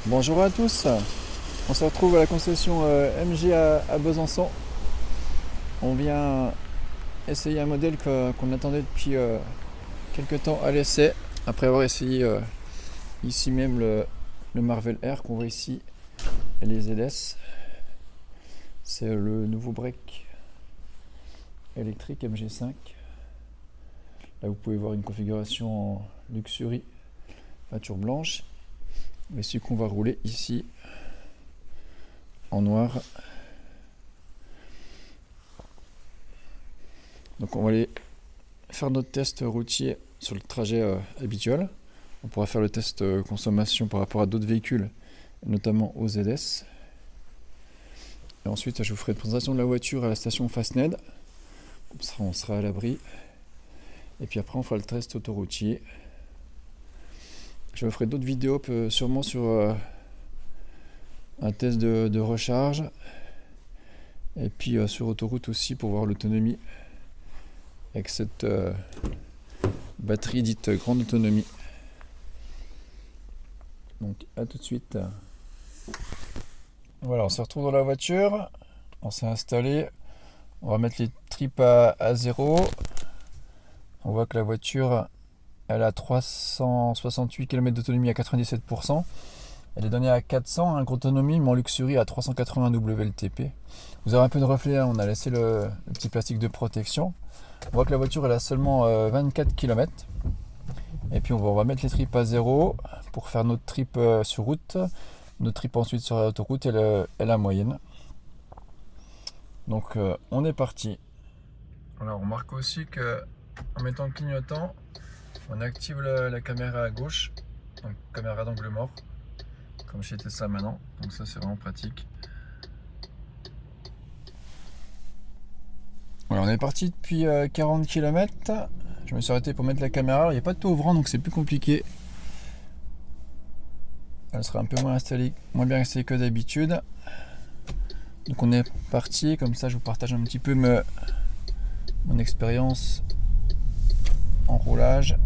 Bonjour à tous, on se retrouve à la concession MG à Besançon. On vient essayer un modèle qu'on attendait depuis quelques temps à l'essai, après avoir essayé ici même le Marvel R qu'on voit ici et les ZS. C'est le nouveau break électrique MG5. Là vous pouvez voir une configuration en luxury, peinture blanche. Et celui qu'on va rouler ici en noir. Donc on va aller faire notre test routier sur le trajet habituel. On pourra faire le test consommation par rapport à d'autres véhicules, notamment aux ZS. Et ensuite je vous ferai une présentation de la voiture à la station Fastned. Comme ça on sera à l'abri. Et puis après on fera le test autoroutier. Je vous ferai d'autres vidéos sûrement sur un test de recharge. Et puis sur autoroute aussi pour voir l'autonomie avec cette batterie dite grande autonomie. Donc à tout de suite. Voilà, on se retrouve dans la voiture. On s'est installé. On va mettre les tripes à 0. On voit que la voiture elle a 368 km d'autonomie à 97%. Elle est donnée à 400, gros autonomie, mais en luxury à 380 WLTP. Vous avez un peu de reflet, on a laissé le petit plastique de protection. On voit que la voiture elle a seulement 24 km. Et puis on va mettre les tripes à 0 pour faire notre trip sur route. Notre trip ensuite sur l'autoroute et la moyenne. Donc on est parti. Alors on remarque aussi que en mettant le clignotant, on active la caméra à gauche, donc caméra d'angle mort, comme chez Tesla maintenant, donc ça c'est vraiment pratique. Voilà, on est parti depuis 40 km, je me suis arrêté pour mettre la caméra, il n'y a pas de taux ouvrant donc c'est plus compliqué. Elle sera un peu moins bien installée que d'habitude. Donc on est parti, comme ça je vous partage un petit peu mon expérience en roulage.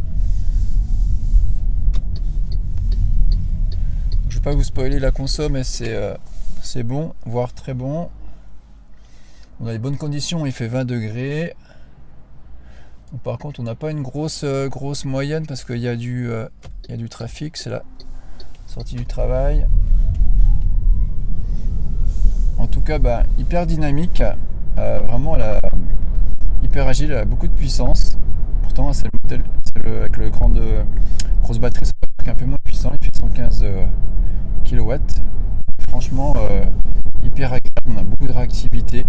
Je vais pas vous spoiler la conso, mais c'est bon, voire très bon. On a les bonnes conditions, il fait 20 degrés. Donc, par contre, on n'a pas une grosse moyenne parce qu'il y a du trafic. C'est la sortie du travail. En tout cas, hyper dynamique. Vraiment, hyper agile, elle a beaucoup de puissance. Pourtant, c'est le modèle avec le grosse batterie, c'est un peu moins puissant. Il fait 115 kW. Franchement, hyper agréable. On a beaucoup de réactivité.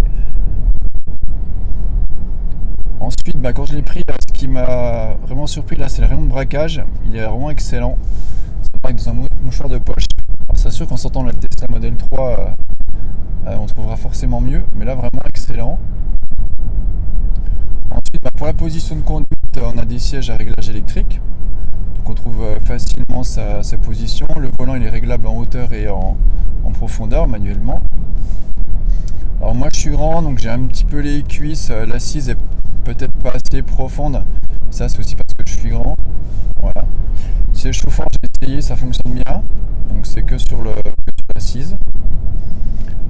Ensuite, quand je l'ai pris, ce qui m'a vraiment surpris là, c'est le rayon de braquage. Il est vraiment excellent. Ça braque dans un mouchoir de poche. Alors, c'est sûr qu'en sortant le Tesla Model 3, on trouvera forcément mieux. Mais là, vraiment excellent. Ensuite, pour la position de conduite, on a des sièges à réglage électrique. Donc on trouve facilement sa position. Le volant il est réglable en hauteur et en profondeur manuellement. Alors moi je suis grand, donc j'ai un petit peu les cuisses. L'assise est peut-être pas assez profonde. Ça c'est aussi parce que je suis grand. Voilà. Siège chauffant, j'ai essayé, ça fonctionne bien. Donc c'est que sur l'assise.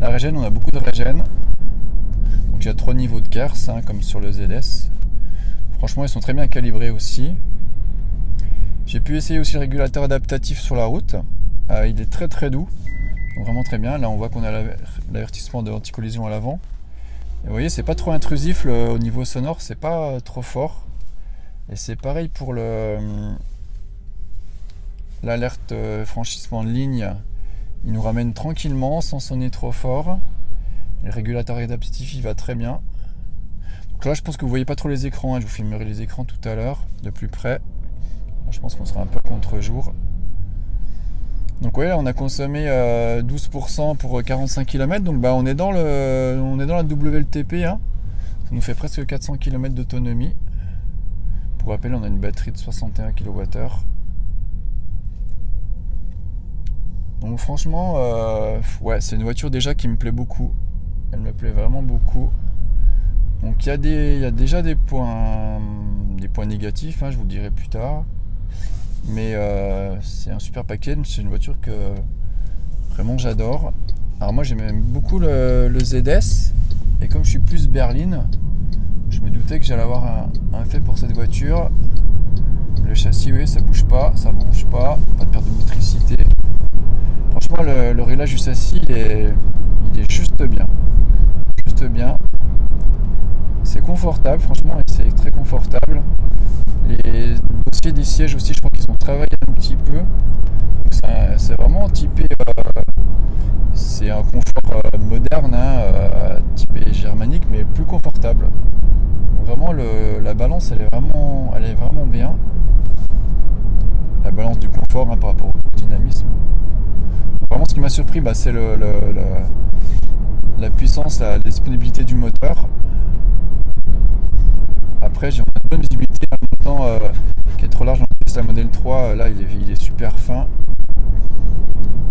La régène, on a beaucoup de régène. Donc il y a 3 niveaux de Kers, comme sur le ZS. Franchement, ils sont très bien calibrés aussi. J'ai pu essayer aussi le régulateur adaptatif sur la route. Il est très très doux. Donc vraiment très bien. Là, on voit qu'on a l'avertissement de anti-collision à l'avant. Et vous voyez, c'est pas trop intrusif au niveau sonore, c'est pas trop fort. Et c'est pareil pour l'alerte franchissement de ligne. Il nous ramène tranquillement sans sonner trop fort. Le régulateur adaptatif, il va très bien. Donc là, je pense que vous voyez pas trop les écrans. Je vous filmerai les écrans tout à l'heure, de plus près. Je pense qu'on sera un peu contre-jour. Donc ouais, on a consommé 12% pour 45 km. Donc on est dans la WLTP. Ça nous fait presque 400 km d'autonomie. Pour rappel, on a une batterie de 61 kWh. Donc franchement, ouais, c'est une voiture déjà qui me plaît beaucoup. Elle me plaît vraiment beaucoup. Donc il y a déjà des points négatifs, je vous le dirai plus tard. Mais c'est un super package, c'est une voiture Vraiment j'adore. Alors moi j'aime beaucoup le ZS, et comme je suis plus berline, je me doutais que j'allais avoir un fait pour cette voiture. Le châssis, oui, ça bouge pas, ça bronche pas de perte de motricité. Franchement le réglage du châssis il est juste bien. Juste bien. C'est confortable, franchement c'est très confortable. Les dossiers des sièges aussi, je crois qu'ils ont travaillé un petit peu. C'est vraiment typé, c'est un confort moderne, hein, typé germanique, mais plus confortable. Donc vraiment la balance elle est vraiment bien. La balance du confort, hein, par rapport au dynamisme. Donc vraiment ce qui m'a surpris, c'est la puissance, la disponibilité du moteur. Après j'ai une bonne visibilité, en même temps qui est trop large dans le Tesla Model 3, là il est super fin.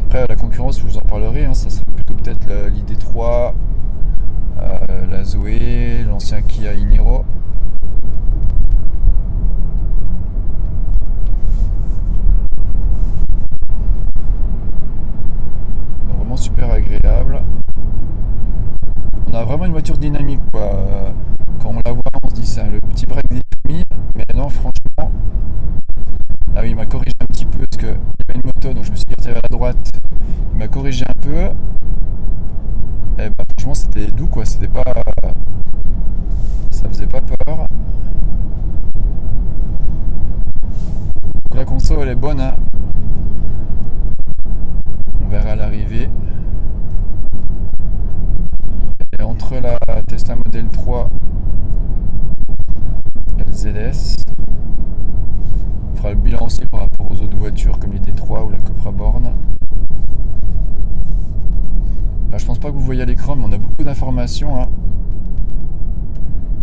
Après la concurrence, je vous en parlerai, hein, ça sera plutôt peut-être l'ID3, la Zoé, l'ancien Kia Niro. Donc vraiment super agréable. On a vraiment une voiture dynamique, quoi. Quand on la voit, on se dit c'est le petit break d'économie, mais non, franchement. Ah oui, il m'a corrigé un petit peu parce qu'il y avait une moto, donc je me suis tiré à droite. Il m'a corrigé un peu. Et franchement, c'était doux, quoi. C'était pas, ça faisait pas peur. Donc la console, elle est bonne, hein. On verra à l'arrivée. Et entre la Tesla Model 3 et le ZS, on fera le bilan aussi par rapport aux autres voitures comme l'ID3 ou la Cupra Born. Là, je pense pas que vous voyez à l'écran, mais on a beaucoup d'informations, hein,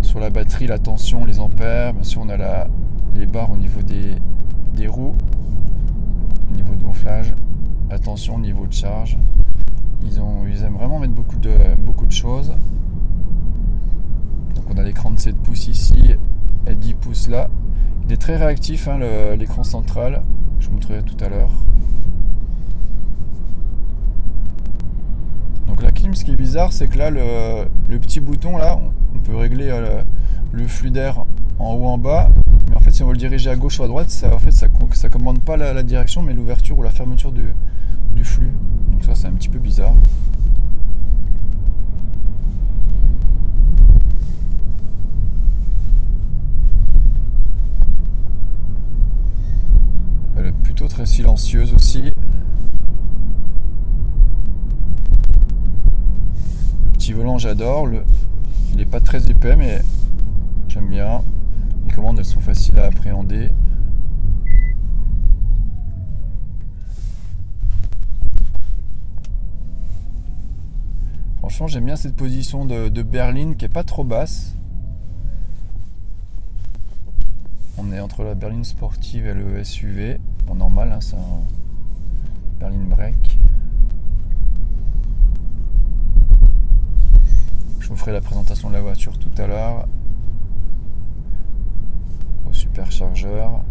sur la batterie, la tension, les ampères. Bien sûr, on a les barres au niveau des roues, au niveau de gonflage, la tension, au niveau de charge. Ils aiment vraiment mettre beaucoup de choses. Donc on a l'écran de 7 pouces ici et 10 pouces là. Il est très réactif, hein, l'écran central. Je vous montrerai tout à l'heure. Donc la clim, ce qui est bizarre, c'est que là le petit bouton là, on peut régler le flux d'air en haut en bas. Mais en fait si on veut le diriger à gauche ou à droite, ça commande pas la direction, mais l'ouverture ou la fermeture du flux. Donc ça c'est un petit peu bizarre. Elle est plutôt très silencieuse aussi. Le petit volant j'adore. Il n'est pas très épais mais j'aime bien. Les commandes elles sont faciles à appréhender. Franchement j'aime bien cette position de berline qui est pas trop basse. On est entre la berline sportive et le SUV. Bon, normal, hein, c'est un berline break. Je vous ferai la présentation de la voiture tout à l'heure. Au superchargeur.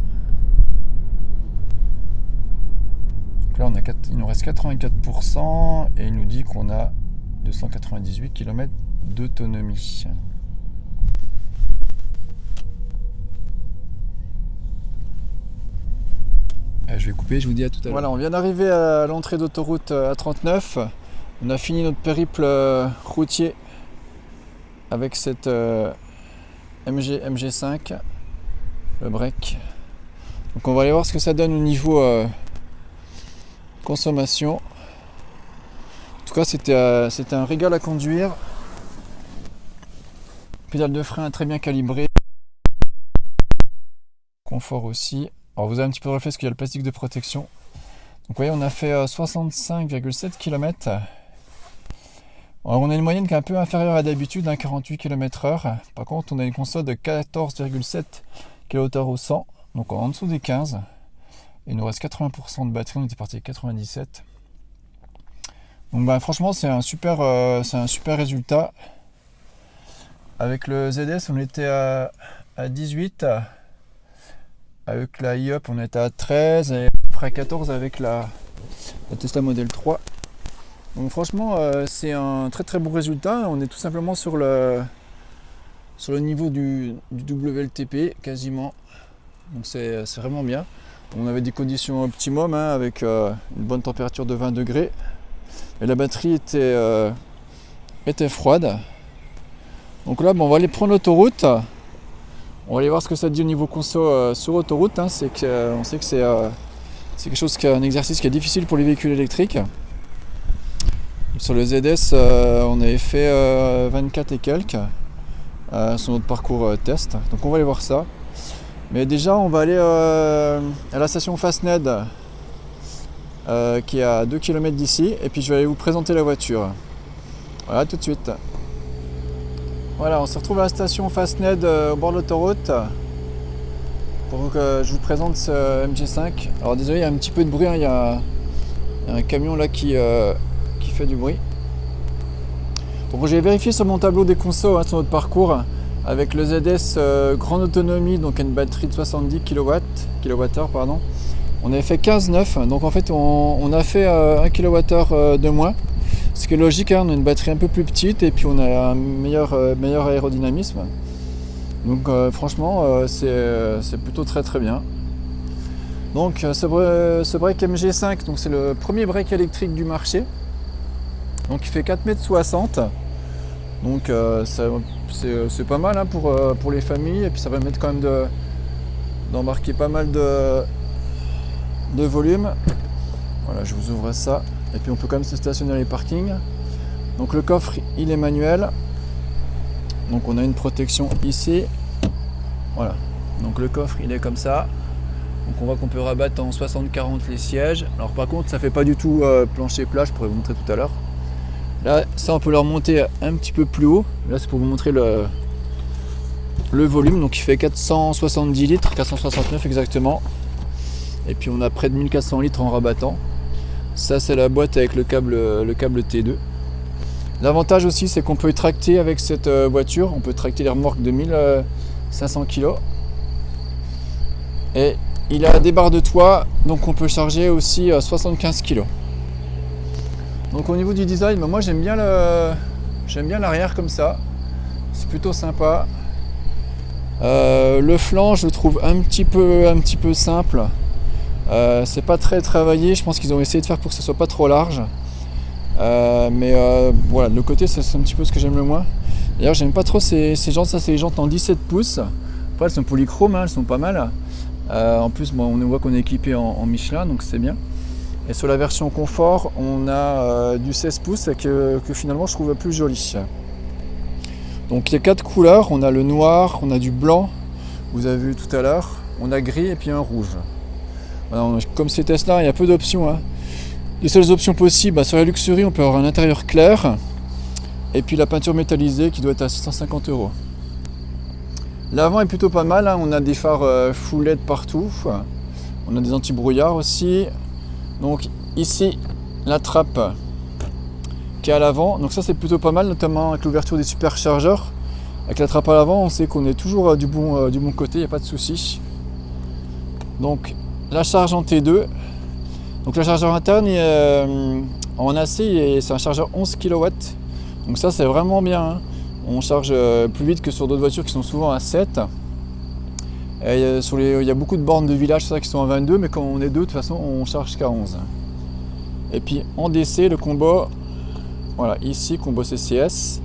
Donc là, il nous reste 84% et il nous dit qu'on a 298 km d'autonomie. Je vais couper, je vous dis à tout à l'heure. Voilà, on vient d'arriver à l'entrée d'autoroute A39. On a fini notre périple routier avec cette MG5, le break. Donc on va aller voir ce que ça donne au niveau consommation. En tout cas, c'était un régal à conduire. Pédale de frein très bien calibrée. Confort aussi. Alors vous avez un petit peu de reflet parce qu'il y a le plastique de protection. Donc vous voyez, on a fait 65,7 km. Alors on a une moyenne qui est un peu inférieure à d'habitude, 48 km/h. Par contre, on a une consomme de 14,7 kWh au 100, donc en dessous des 15. Et il nous reste 80% de batterie, on était parti à 97. Donc franchement, c'est un super résultat. Avec le ZS, on était à 18. Avec la e-up, on était à 13 et à peu près à 14 avec la Tesla Model 3. Donc franchement, c'est un très très bon résultat. On est tout simplement sur le niveau du WLTP quasiment. Donc c'est vraiment bien. On avait des conditions optimum hein, avec une bonne température de 20 degrés. Et la batterie était froide. Donc là, on va aller prendre l'autoroute. On va aller voir ce que ça dit au niveau conso sur autoroute. Hein. On sait que c'est quelque chose un exercice qui est difficile pour les véhicules électriques. Sur le ZS, on avait fait 24 et quelques sur notre parcours test. Donc on va aller voir ça. Mais déjà, on va aller à la station Fastned qui est à 2 km d'ici. Et puis je vais aller vous présenter la voiture. Voilà, tout de suite. Voilà, on se retrouve à la station Fastned au bord de l'autoroute pour que je vous présente ce MG5. Alors désolé, il y a un petit peu de bruit, hein. Il y a un camion là qui fait du bruit. Donc j'ai vérifié sur mon tableau des consos hein, sur notre parcours avec le ZS grande autonomie, donc une batterie de 70 kWh. On avait fait 15,9, donc en fait on a fait 1 kWh de moins. Ce qui est logique, hein, on a une batterie un peu plus petite et puis on a un meilleur aérodynamisme. Donc franchement c'est plutôt très très bien. Donc ce break MG5, donc c'est le premier break électrique du marché. Donc il fait 4,60 m. Donc c'est pas mal hein, pour les familles et puis ça va permettre quand même d'embarquer pas mal de volume. Voilà, je vous ouvre ça. Et puis on peut quand même se stationner dans les parkings. Donc le coffre il est manuel. Donc on a une protection ici. Voilà. Donc le coffre il est comme ça. Donc on voit qu'on peut rabattre en 60-40 les sièges. Alors par contre ça fait pas du tout plancher plat, je pourrais vous montrer tout à l'heure. Là ça on peut le remonter un petit peu plus haut. Là c'est pour vous montrer le volume. Donc il fait 470 litres, 469 exactement. Et puis on a près de 1400 litres en rabattant. Ça c'est la boîte avec le câble T2. L'avantage aussi c'est qu'on peut tracter avec cette voiture. On peut tracter les remorques de 1500 kg. Et il a des barres de toit, donc on peut charger aussi 75 kg. Donc au niveau du design, moi j'aime bien l'arrière comme ça. C'est plutôt sympa. Le flanc je le trouve un petit peu simple. C'est pas très travaillé, je pense qu'ils ont essayé de faire pour que ce soit pas trop large. Mais voilà, de le côté c'est un petit peu ce que j'aime le moins. D'ailleurs j'aime pas trop ces jantes, ça c'est les jantes en 17 pouces. Après elles sont polychromes, hein, elles sont pas mal. En plus on voit qu'on est équipé en Michelin, donc c'est bien. Et sur la version confort, on a du 16 pouces que finalement je trouve plus joli. Donc il y a 4 couleurs, on a le noir, on a du blanc, vous avez vu tout à l'heure, on a gris et puis un rouge. Alors, comme c'est Tesla, il y a peu d'options. Hein. Les seules options possibles, sur la Luxury, on peut avoir un intérieur clair et puis la peinture métallisée qui doit être à 650 €. L'avant est plutôt pas mal, hein. On a des phares full LED partout, on a des anti-brouillards aussi. Donc ici, la trappe qui est à l'avant, donc ça c'est plutôt pas mal, notamment avec l'ouverture des superchargeurs. Avec la trappe à l'avant, on sait qu'on est toujours du bon côté, il n'y a pas de souci. Donc la charge en T2, donc le chargeur interne en AC c'est un chargeur 11 kW, donc ça c'est vraiment bien, hein. On charge plus vite que sur d'autres voitures qui sont souvent à 7. Et il y a beaucoup de bornes de village ça, qui sont à 22, mais quand on est deux de toute façon on charge qu'à 11. Et puis en DC le combo, voilà ici combo CCS.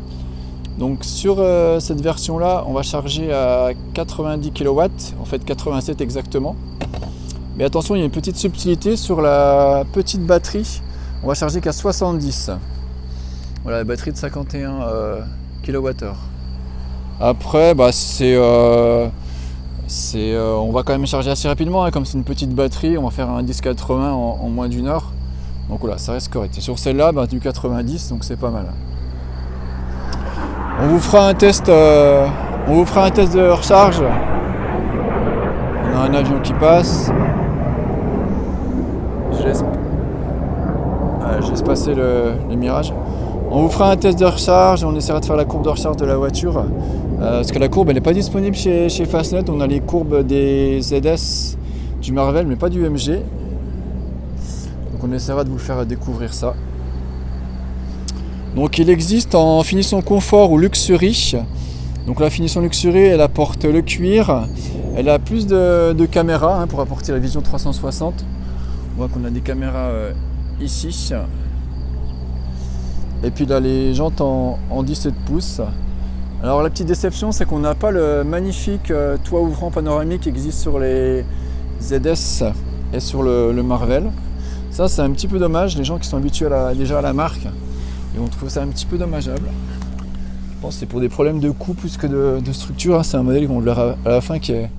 Donc sur cette version là on va charger à 90 kW, en fait 87 exactement. Mais attention, il y a une petite subtilité sur la petite batterie. On va charger qu'à 70. Voilà, la batterie de 51 kWh. Après, on va quand même charger assez rapidement. Hein, comme c'est une petite batterie, on va faire un 10-80 en moins d'une heure. Donc voilà, ça reste correct. Et sur celle-là, du 90, donc c'est pas mal. On vous fera un test de recharge. On a un avion qui passe. Je laisse passer le Mirage. On vous fera un test de recharge, on essaiera de faire la courbe de recharge de la voiture. Parce que la courbe elle n'est pas disponible chez Fastned. On a les courbes des ZS, du Marvel, mais pas du MG. Donc on essaiera de vous le faire découvrir ça. Donc il existe en finition confort ou luxury. Donc la finition luxury, elle apporte le cuir, elle a plus de caméras pour apporter la vision 360. On voit qu'on a des caméras ici. Et puis là les jantes en 17 pouces. Alors la petite déception, c'est qu'on n'a pas le magnifique toit ouvrant panoramique qui existe sur les ZS et sur le Marvel. Ça c'est un petit peu dommage, les gens qui sont habitués déjà à la marque, et on trouve ça un petit peu dommageable. Je pense que c'est pour des problèmes de coût plus que de structure. C'est un modèle qu'on verra à la fin qui est...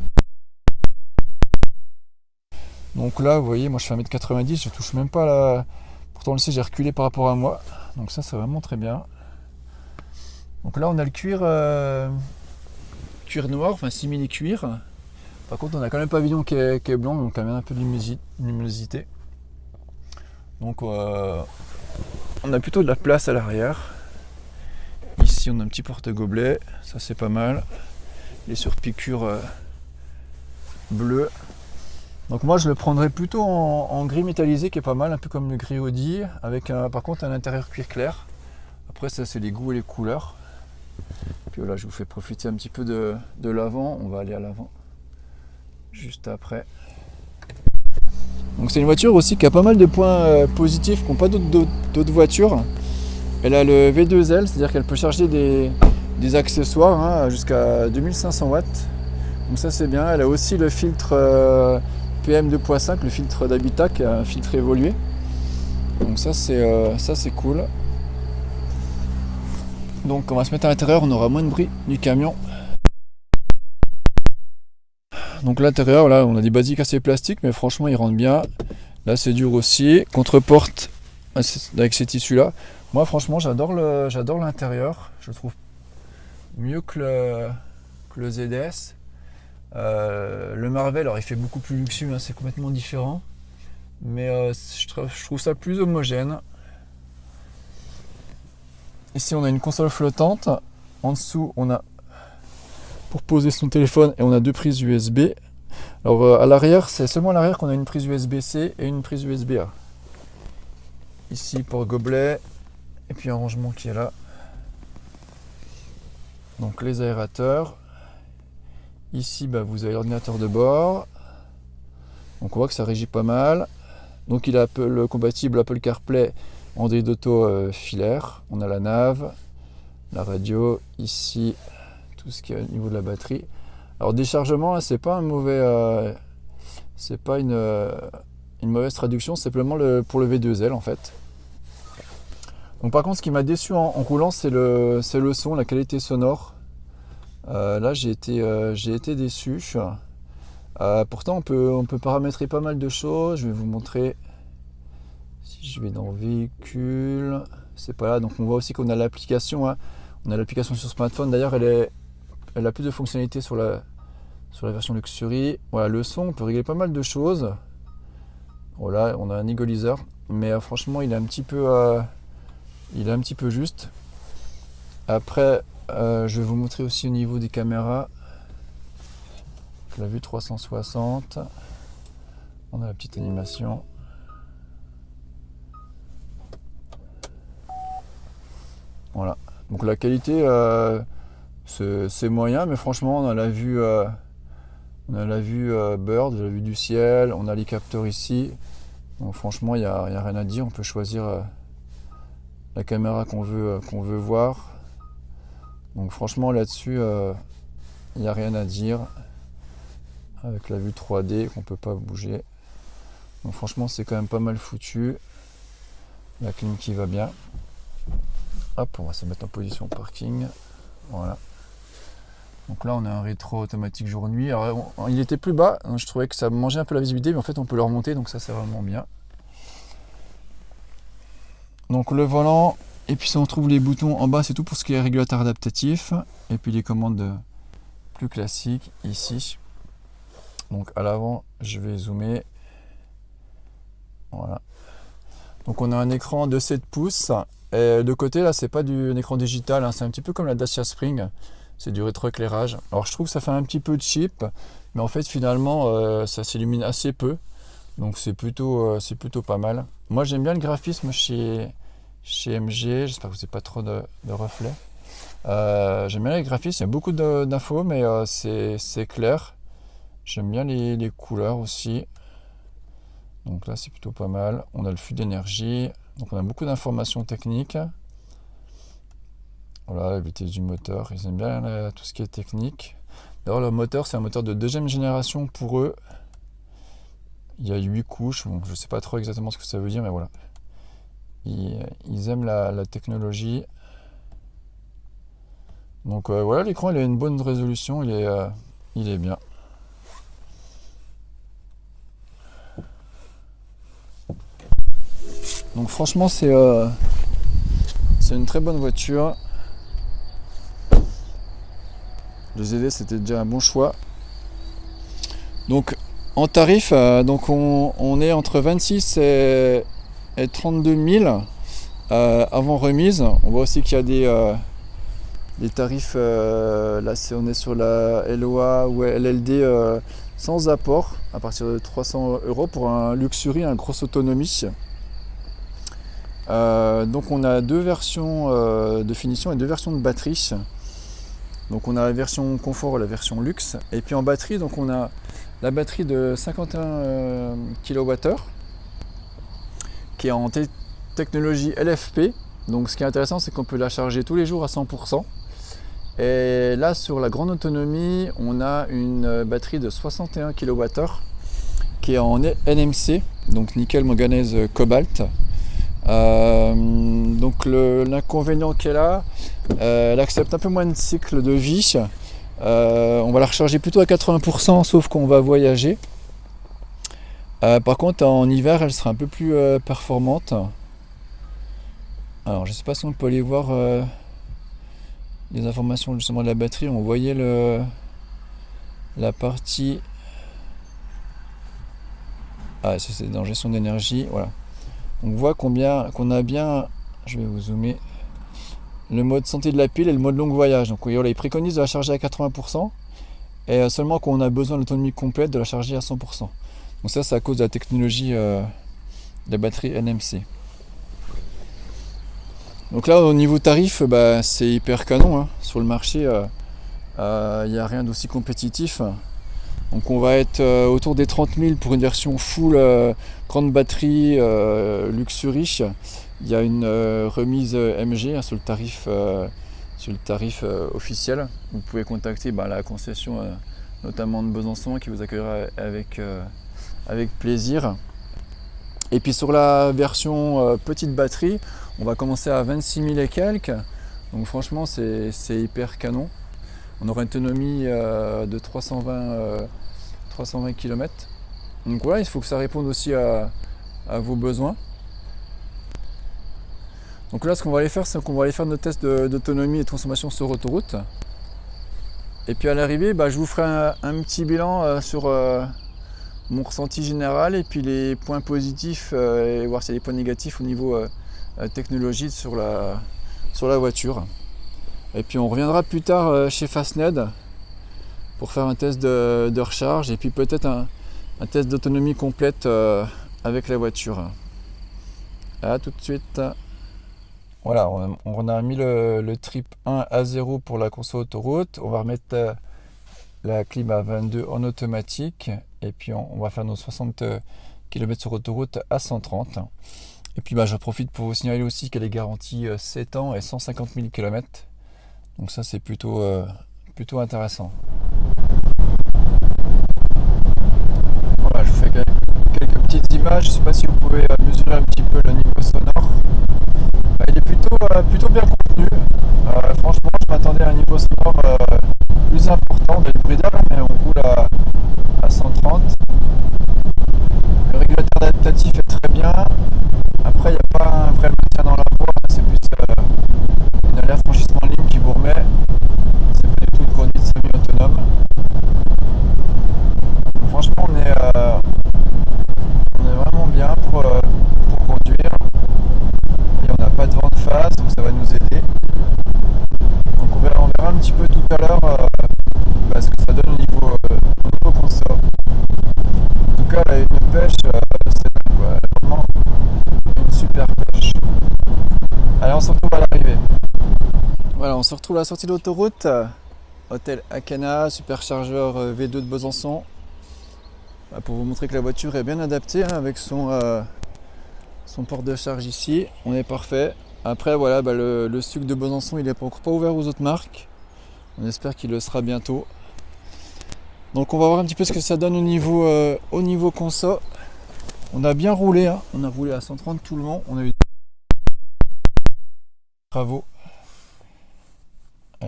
Donc là vous voyez, moi je fais 1m90, je touche même pas la... Pourtant le j'ai reculé par rapport à moi. Donc ça c'est vraiment très bien. Donc là on a le cuir noir, enfin simili cuir. Par contre on a quand même le pavillon qui est blanc, donc quand même un peu de luminosité. Donc on a plutôt de la place à l'arrière. Ici on a un petit porte-gobelet, ça c'est pas mal. Les surpiqûres bleues. Donc moi je le prendrais plutôt en gris métallisé qui est pas mal, un peu comme le gris Audi, avec par contre un intérieur cuir clair. Après ça c'est les goûts et les couleurs. Puis voilà, je vous fais profiter un petit peu de l'avant. On va aller à l'avant juste après. Donc c'est une voiture aussi qui a pas mal de points positifs qu'ont pas d'autres voitures. Elle a le V2L, c'est-à-dire qu'elle peut charger des accessoires jusqu'à 2500 watts. Donc ça c'est bien. Elle a aussi le filtre PM 2.5, le filtre d'habitat qui est un filtre évolué. Donc ça c'est cool. Donc on va se mettre à l'intérieur, on aura moins de bruit du camion. Donc l'intérieur, là on a des basiques assez plastiques, mais franchement ils rentrent bien. Là c'est dur aussi. Contre-porte avec ces tissus là. Moi franchement j'adore l'intérieur. Je le trouve mieux que le ZS. Le Marvel, alors il fait beaucoup plus luxueux, c'est complètement différent. Mais je trouve ça plus homogène. Ici on a une console flottante, en dessous on a pour poser son téléphone et on a deux prises USB. Alors à l'arrière, c'est seulement à l'arrière qu'on a une prise USB-C et une prise USB-A. Ici pour gobelet et puis un rangement qui est là. Donc les aérateurs. Ici vous avez l'ordinateur de bord. Donc on voit que ça régit pas mal. Donc il est compatible Apple CarPlay, Android Auto filaire. On a la nav, la radio, ici tout ce qui est au niveau de la batterie. Alors déchargement, c'est pas un mauvais, c'est pas une mauvaise traduction, c'est simplement pour le V2L en fait. Donc par contre, ce qui m'a déçu en roulant, c'est le son, la qualité sonore. Là, j'ai été déçu. Pourtant, on peut paramétrer pas mal de choses. Je vais vous montrer. Si je vais dans véhicule, c'est pas là. Donc on voit aussi qu'on a l'application. On a l'application sur smartphone. D'ailleurs, elle a plus de fonctionnalités sur la version Luxury. Voilà, le son, on peut régler pas mal de choses. Voilà, on a un égaliseur, mais franchement, il est un petit peu juste. Après, je vais vous montrer aussi au niveau des caméras. La vue 360. On a la petite animation. Voilà. Donc la qualité, c'est moyen, mais franchement, on a la vue bird, la vue du ciel. On a les capteurs ici. Donc franchement, il n'y a rien à dire. On peut choisir la caméra qu'on veut voir. Donc franchement, là-dessus, il n'y a rien à dire. Avec la vue 3D qu'on peut pas bouger. Donc franchement, c'est quand même pas mal foutu. La clim qui va bien. Hop, on va se mettre en position parking. Voilà. Donc là, on a un rétro automatique jour-nuit. Alors, il était plus bas. Donc je trouvais que ça mangeait un peu la visibilité, mais en fait, on peut le remonter. Donc ça, c'est vraiment bien. Donc le volant. Et puis, si on trouve les boutons en bas, c'est tout pour ce qui est régulateur adaptatif. Et puis les commandes plus classiques ici. Donc à l'avant, je vais zoomer. Voilà. Donc on a un écran de 7 pouces. Et de côté là, c'est pas un écran digital, c'est un petit peu comme la Dacia Spring. C'est du rétroéclairage. Alors je trouve que ça fait un petit peu cheap, mais en fait finalement ça s'illumine assez peu. Donc c'est plutôt pas mal. Moi j'aime bien le graphisme chez chez MG. J'espère que vous n'avez pas trop de reflets. J'aime bien les graphismes, il y a beaucoup d'infos, mais c'est clair. J'aime bien les couleurs aussi. Donc là, c'est plutôt pas mal. On a le flux d'énergie. Donc on a beaucoup d'informations techniques. Voilà, la vitesse du moteur. Ils aiment bien tout ce qui est technique. D'ailleurs, le moteur, c'est un moteur de deuxième génération pour eux. Il y a 8 couches. Bon, je ne sais pas trop exactement ce que ça veut dire, mais voilà. Ils aiment la technologie. Donc voilà, l'écran, il a une bonne résolution. Il est bien. Donc franchement, c'est une très bonne voiture. Le ZD, c'était déjà un bon choix. Donc en tarif, donc on est entre 26 et 32 000 avant remise. On voit aussi qu'il y a des tarifs, là on est sur la LOA ou LLD sans apport à partir de 300 € pour un Luxury, un grosse autonomie. Donc on a deux versions de finition et deux versions de batterie. Donc on a la version confort et la version luxe. Et puis en batterie, donc on a la batterie de 51 kWh qui est en technologie LFP. Donc ce qui est intéressant, c'est qu'on peut la charger tous les jours à 100%. Et là sur la grande autonomie, on a une batterie de 61 kWh qui est en NMC, donc nickel, manganèse, cobalt. Donc l'inconvénient qu'elle a, elle accepte un peu moins de cycle de vie. On va la recharger plutôt à 80%, sauf qu'on va voyager. Par contre, en hiver, elle sera un peu plus performante. Alors, je ne sais pas si on peut aller voir les informations justement de la batterie. On voyait la partie. Ah, c'est dans gestion d'énergie. Voilà. On voit qu'on a bien, je vais vous zoomer, le mode santé de la pile et le mode long voyage. Donc voilà, il préconise de la charger à 80% et seulement quand on a besoin de l'autonomie complète de la charger à 100%. Donc ça, c'est à cause de la technologie de la batterie NMC. Donc là, au niveau tarif, c'est hyper canon, hein. Sur le marché, il n'y a rien d'aussi compétitif. Donc on va être autour des 30 000 pour une version full grande batterie Luxury. Il y a une remise MG sur le tarif officiel. Vous pouvez contacter la concession notamment de Besançon qui vous accueillera avec plaisir. Et puis sur la version petite batterie, on va commencer à 26 000 et quelques. Donc franchement c'est hyper canon. On aura une autonomie de 320 km. Donc voilà, il faut que ça réponde aussi à vos besoins. Donc là, ce qu'on va aller faire, c'est qu'on va aller faire nos tests d'autonomie et de consommation sur autoroute. Et puis à l'arrivée, je vous ferai un petit bilan sur mon ressenti général et puis les points positifs et voir s'il y a des points négatifs au niveau technologie sur la voiture. Et puis on reviendra plus tard chez Fastned pour faire un test de recharge et puis peut-être un test d'autonomie complète avec la voiture. A tout de suite. Voilà, on a mis le trip 1 à 0 pour la conso autoroute. On va remettre la clim à 22 en automatique et puis on va faire nos 60 km sur autoroute à 130. Et puis je profite pour vous signaler aussi qu'elle est garantie 7 ans et 150 000 km. Donc ça c'est plutôt intéressant. Voilà, je vous fais quelques petites images. Je ne sais pas si vous pouvez mesurer un petit peu le niveau sonore. Il est plutôt bien contenu. Franchement, je m'attendais à un niveau sonore plus important. On a le bruit d'air, mais on roule à 130. Le régulateur adaptatif est très bien. Après, il n'y a pas un vrai maintien dans la voie. C'est plus une alerte franchissement en ligne qui vous remet. C'est pas du tout une conduite semi-autonome. Franchement, on est vraiment bien pour conduire. Et on n'a pas de vent de face, donc ça va nous aider. Donc on verra un petit peu tout à l'heure ce que ça donne au niveau conso. En tout cas, là, une pêche, c'est vraiment une super pêche. se retrouve à l'arrivée. Voilà, on se retrouve à la sortie de l'autoroute. Hôtel Akana, superchargeur V2 de Besançon. Pour vous montrer que la voiture est bien adaptée avec son port de charge ici. On est parfait. Après voilà, le SUC de Besançon il n'est encore pas ouvert aux autres marques. On espère qu'il le sera bientôt. Donc on va voir un petit peu ce que ça donne au niveau conso. On a bien roulé, hein. On a roulé à 130 tout le long. On a eu des travaux.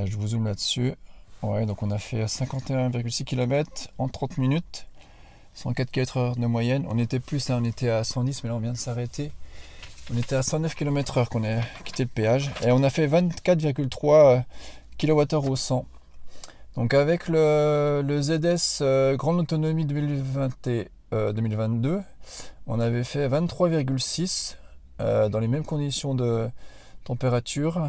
Je vous zoome là-dessus. Ouais, donc on a fait 51,6 km en 30 minutes. 104 km/h de moyenne. On était plus, hein, on était à 110, mais là on vient de s'arrêter. On était à 109 km/h qu'on a quitté le péage. Et on a fait 24,3 kWh au 100. Donc avec le ZS Grande Autonomie 2022, on avait fait 23,6 dans les mêmes conditions de température.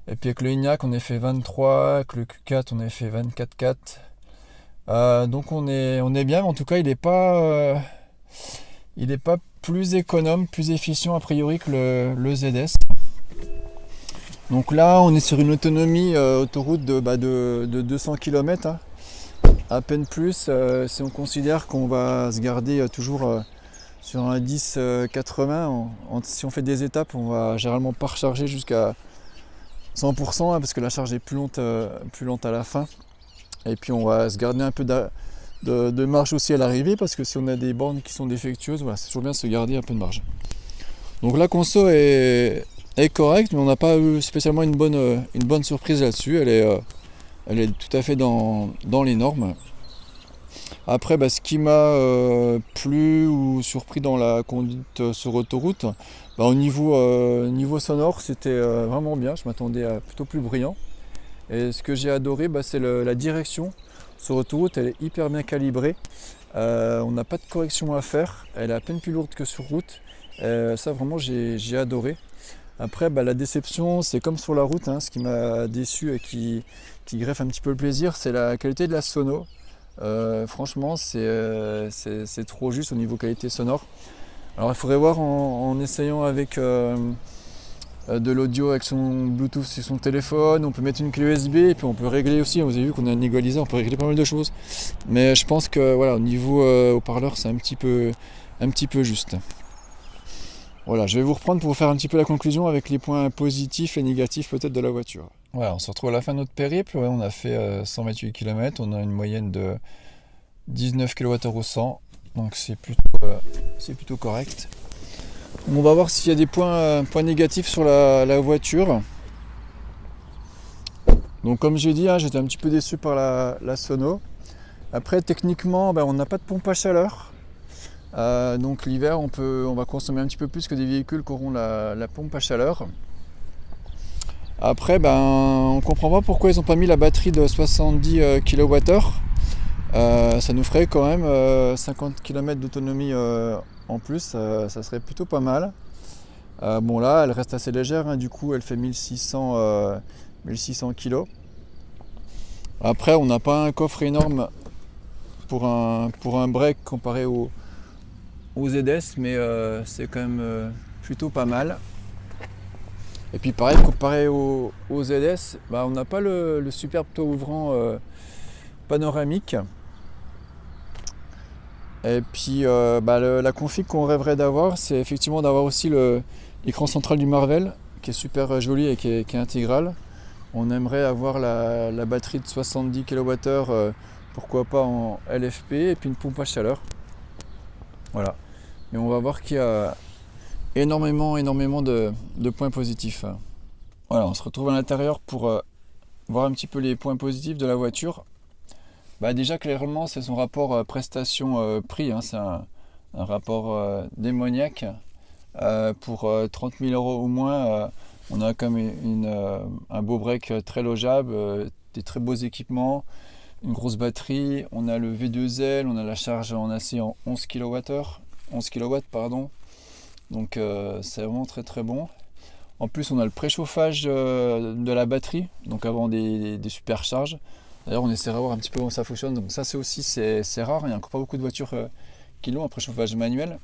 Et puis avec le Enyaq on a fait 23, avec le Q4 on a fait 24,4. Donc on est bien, mais en tout cas il n'est pas plus économe, plus efficient a priori que le ZS. Donc là on est sur une autonomie autoroute de 200 km, hein, à peine plus, si on considère qu'on va se garder toujours sur un 10-80. Si on fait des étapes, on va généralement pas recharger jusqu'à 100%, hein, parce que la charge est plus lente à la fin. Et puis on va se garder un peu de marge aussi à l'arrivée, parce que si on a des bornes qui sont défectueuses, voilà, c'est toujours bien de se garder un peu de marge. Donc la conso est correcte, mais on n'a pas eu spécialement une bonne surprise là-dessus. Elle est tout à fait dans les normes. Après, ce qui m'a plu ou surpris dans la conduite sur autoroute, au niveau sonore, c'était vraiment bien. Je m'attendais à plutôt plus bruyant. Et ce que j'ai adoré, c'est la direction. Sur autoroute, elle est hyper bien calibrée. On n'a pas de correction à faire. Elle est à peine plus lourde que sur route. Ça, vraiment, j'ai adoré. Après, la déception, c'est comme sur la route. Hein, ce qui m'a déçu et qui greffe un petit peu le plaisir, c'est la qualité de la sono. Franchement, c'est trop juste au niveau qualité sonore. Alors, il faudrait voir en essayant avec de l'audio avec son Bluetooth sur son téléphone. On peut mettre une clé USB et puis on peut régler aussi. Vous avez vu qu'on a un égaliseur, on peut régler pas mal de choses. Mais je pense que voilà, au niveau haut-parleur, c'est un petit peu juste. Voilà, je vais vous reprendre pour vous faire un petit peu la conclusion avec les points positifs et négatifs peut-être de la voiture. Voilà, on se retrouve à la fin de notre périple. Ouais, on a fait 128 km, on a une moyenne de 19 kWh au 100, donc c'est plutôt correct. On va voir s'il y a des points négatifs sur la voiture. Donc comme j'ai dit, hein, j'étais un petit peu déçu par la sono. Après techniquement, on n'a pas de pompe à chaleur. Donc l'hiver on va consommer un petit peu plus que des véhicules qui auront la pompe à chaleur. Après on comprend pas pourquoi ils n'ont pas mis la batterie de 70 kWh. Ça nous ferait quand même 50 km d'autonomie en plus, ça serait plutôt pas mal. Bon là elle reste assez légère, hein, du coup elle fait 1600 kg. Après on n'a pas un coffre énorme pour un break comparé au ZS, mais c'est quand même plutôt pas mal. Et puis pareil, comparé au ZS, on n'a pas le superbe toit ouvrant panoramique. Et puis la config qu'on rêverait d'avoir, c'est effectivement d'avoir aussi l'écran central du Marvel, qui est super joli et qui est intégral. On aimerait avoir la batterie de 70 kWh, pourquoi pas en LFP, et puis une pompe à chaleur. Voilà. Mais on va voir qu'il y a énormément de points positifs. Voilà, on se retrouve à l'intérieur pour voir un petit peu les points positifs de la voiture. Déjà clairement c'est son rapport prestation-prix, hein, c'est un rapport démoniaque. Pour 30 000 € ou moins, on a quand même un beau break très logeable, des très beaux équipements, une grosse batterie, on a le V2L, on a la charge en AC en 11 kW, donc c'est vraiment très très bon. En plus on a le préchauffage de la batterie, donc avant des supercharges. D'ailleurs on essaiera de voir un petit peu comment ça fonctionne, donc ça c'est rare, il n'y a encore pas beaucoup de voitures qui l'ont, un préchauffage manuel.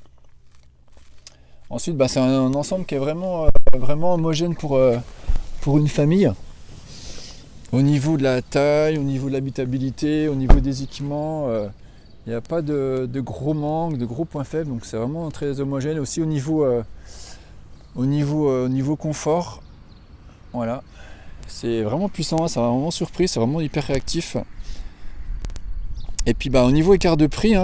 Ensuite c'est un ensemble qui est vraiment vraiment homogène pour une famille. Au niveau de la taille, au niveau de l'habitabilité, au niveau des équipements, il n'y a pas de gros manques, de gros points faibles, donc c'est vraiment très homogène. Aussi au niveau confort, voilà, c'est vraiment puissant, ça m'a vraiment surpris, c'est vraiment hyper réactif. Et puis au niveau écart de prix,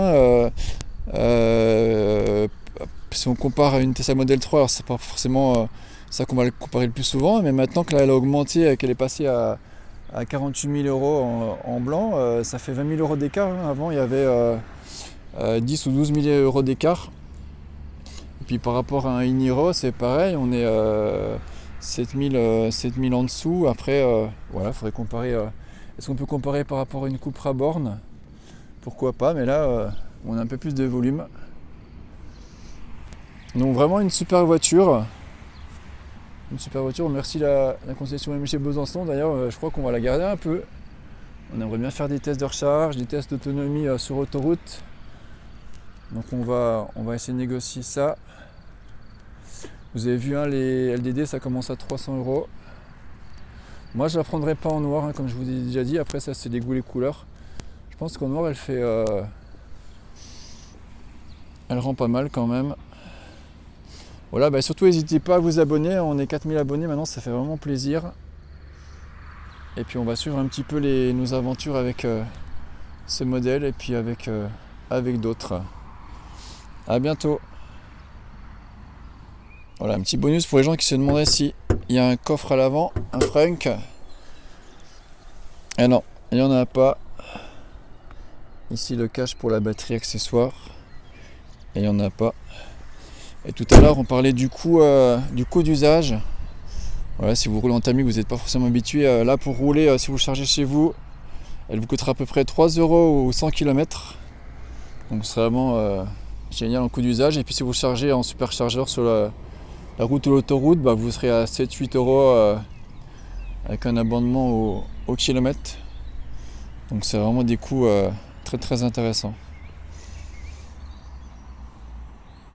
si on compare à une Tesla Model 3, alors c'est pas forcément ça qu'on va le comparer le plus souvent, mais maintenant que là, elle a augmenté, qu'elle est passée à 48 000 euros en blanc, ça fait 20 000 euros d'écart. Avant, il y avait 10 ou 12 000 euros d'écart. Et puis par rapport à un Iniro, c'est pareil, on est 7 000 en dessous. Après, voilà, il faudrait comparer. Est-ce qu'on peut comparer par rapport à une Cupra Born? Pourquoi pas, mais là, on a un peu plus de volume. Donc vraiment une super voiture. Merci la concession MG Besançon. D'ailleurs, je crois qu'on va la garder un peu. On aimerait bien faire des tests de recharge, des tests d'autonomie sur autoroute. Donc on va essayer de négocier ça. Vous avez vu, les LDD, ça commence à 300 euros. Moi, je la prendrai pas en noir, comme je vous ai déjà dit. Après, ça, c'est des goûts, les couleurs. Je pense qu'en noir, elle fait... elle rend pas mal quand même. Voilà, surtout n'hésitez pas à vous abonner, on est 4000 abonnés maintenant, ça fait vraiment plaisir. Et puis on va suivre un petit peu nos aventures avec ce modèle et puis avec d'autres. A bientôt. Voilà, un petit bonus pour les gens qui se demanderaient s'il y a un coffre à l'avant, un frunk. Et non, il n'y en a pas. Ici le cache pour la batterie accessoire. Et il n'y en a pas. Et tout à l'heure, on parlait du coût d'usage. Voilà, si vous roulez en tamis, vous n'êtes pas forcément habitué. Là, pour rouler, si vous chargez chez vous, elle vous coûtera à peu près 3 euros ou 100 km. Donc, c'est vraiment génial en coût d'usage. Et puis, si vous chargez en superchargeur sur la route ou l'autoroute, vous serez à 7-8 euros avec un abonnement au kilomètre. Donc, c'est vraiment des coûts très très intéressants.